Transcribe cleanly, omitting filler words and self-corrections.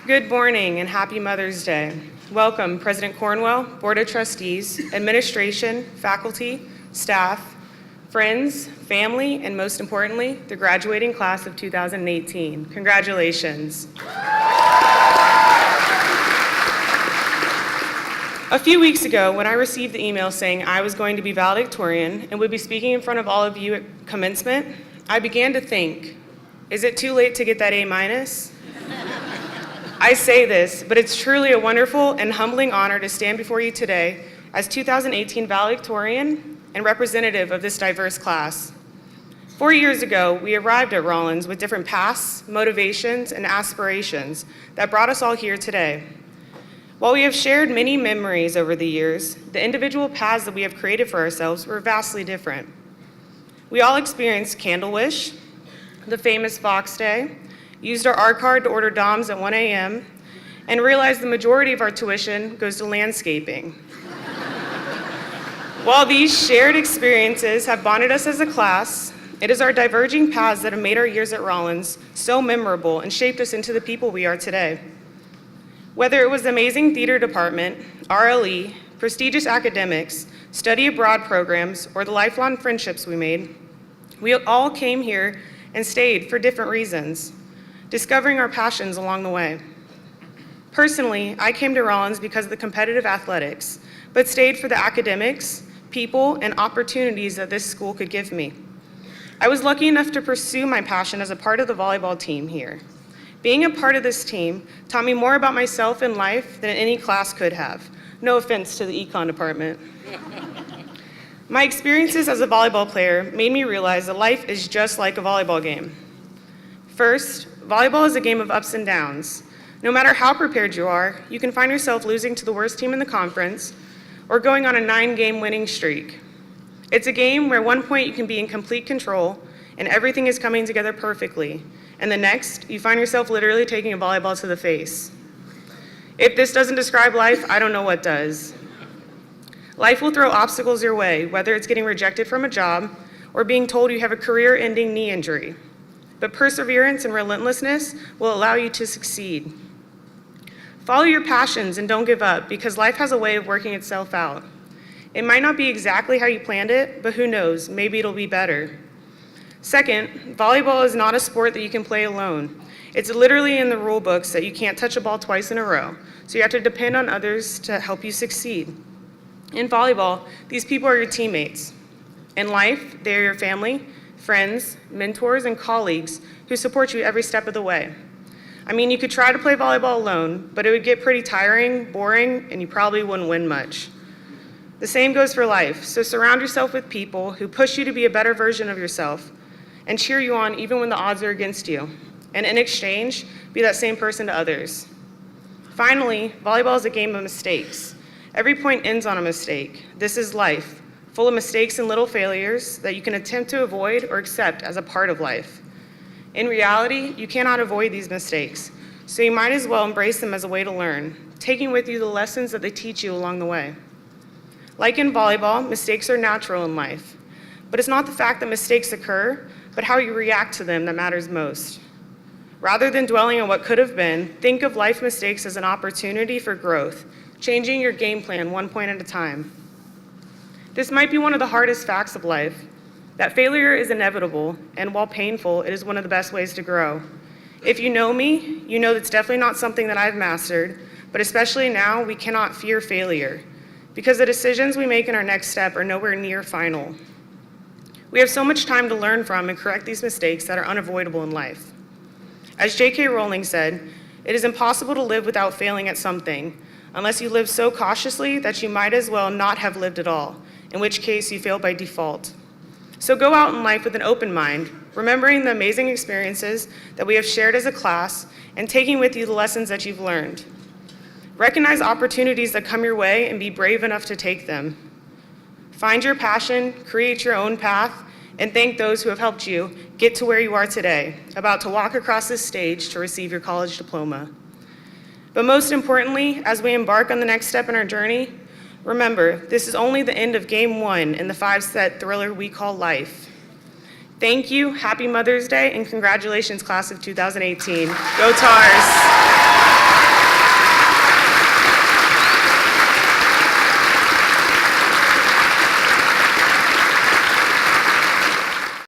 Good morning and happy Mother's Day. Welcome, President Cornwell, Board of Trustees, administration, faculty, staff, friends, family, and most importantly, the graduating class of 2018. Congratulations. A few weeks ago, when I received the email saying I was going to be valedictorian and would be speaking in front of all of you at commencement, I began to think, is it too late to get that A-? I say this, but it's truly a wonderful and humbling honor to stand before you today as 2018 valedictorian and representative of this diverse class. 4 years ago, we arrived at Rollins with different paths, motivations, and aspirations that brought us all here today. While we have shared many memories over the years, the individual paths that we have created for ourselves were vastly different. We all experienced Candle Wish, the famous Fox Day, used our art card to order DOMs at 1 a.m., and realized the majority of our tuition goes to landscaping. While these shared experiences have bonded us as a class, it is our diverging paths that have made our years at Rollins so memorable and shaped us into the people we are today. Whether it was the amazing theater department, RLE, prestigious academics, study abroad programs, or the lifelong friendships we made, we all came here and stayed for different reasons, discovering our passions along the way. Personally, I came to Rollins because of the competitive athletics, but stayed for the academics, people, and opportunities that this school could give me. I was lucky enough to pursue my passion as a part of the volleyball team here. Being a part of this team taught me more about myself and life than any class could have. No offense to the econ department. My experiences as a volleyball player made me realize that life is just like a volleyball game. First, volleyball is a game of ups and downs. No matter how prepared you are, you can find yourself losing to the worst team in the conference or going on a 9-game winning streak. It's a game where 1 point you can be in complete control and everything is coming together perfectly, and the next, you find yourself literally taking a volleyball to the face. If this doesn't describe life, I don't know what does. Life will throw obstacles your way, whether it's getting rejected from a job or being told you have a career-ending knee injury. But perseverance and relentlessness will allow you to succeed. Follow your passions and don't give up, because life has a way of working itself out. It might not be exactly how you planned it, but who knows, maybe it'll be better. Second, volleyball is not a sport that you can play alone. It's literally in the rule books that you can't touch a ball twice in a row, so you have to depend on others to help you succeed. In volleyball, these people are your teammates. In life, they are your family, friends, mentors, and colleagues who support you every step of the way. I mean, you could try to play volleyball alone, but it would get pretty tiring, boring, and you probably wouldn't win much. The same goes for life, so surround yourself with people who push you to be a better version of yourself and cheer you on even when the odds are against you. And in exchange, be that same person to others. Finally, volleyball is a game of mistakes. Every point ends on a mistake. This is life, full of mistakes and little failures that you can attempt to avoid or accept as a part of life. In reality, you cannot avoid these mistakes, so you might as well embrace them as a way to learn, taking with you the lessons that they teach you along the way. Like in volleyball, mistakes are natural in life, but it's not the fact that mistakes occur, but how you react to them that matters most. Rather than dwelling on what could have been, think of life mistakes as an opportunity for growth, changing your game plan 1 point at a time. This might be one of the hardest facts of life, that failure is inevitable, and while painful, it is one of the best ways to grow. If you know me, you know that's definitely not something that I've mastered, but especially now, we cannot fear failure, because the decisions we make in our next step are nowhere near final. We have so much time to learn from and correct these mistakes that are unavoidable in life. As J.K. Rowling said, it is impossible to live without failing at something, unless you live so cautiously that you might as well not have lived at all, in which case you fail by default. So go out in life with an open mind, remembering the amazing experiences that we have shared as a class and taking with you the lessons that you've learned. Recognize opportunities that come your way and be brave enough to take them. Find your passion, create your own path, and thank those who have helped you get to where you are today, about to walk across this stage to receive your college diploma. But most importantly, as we embark on the next step in our journey, remember, this is only the end of game 1 in the 5-set thriller we call life. Thank you, happy Mother's Day, and congratulations, class of 2018. Go Tars!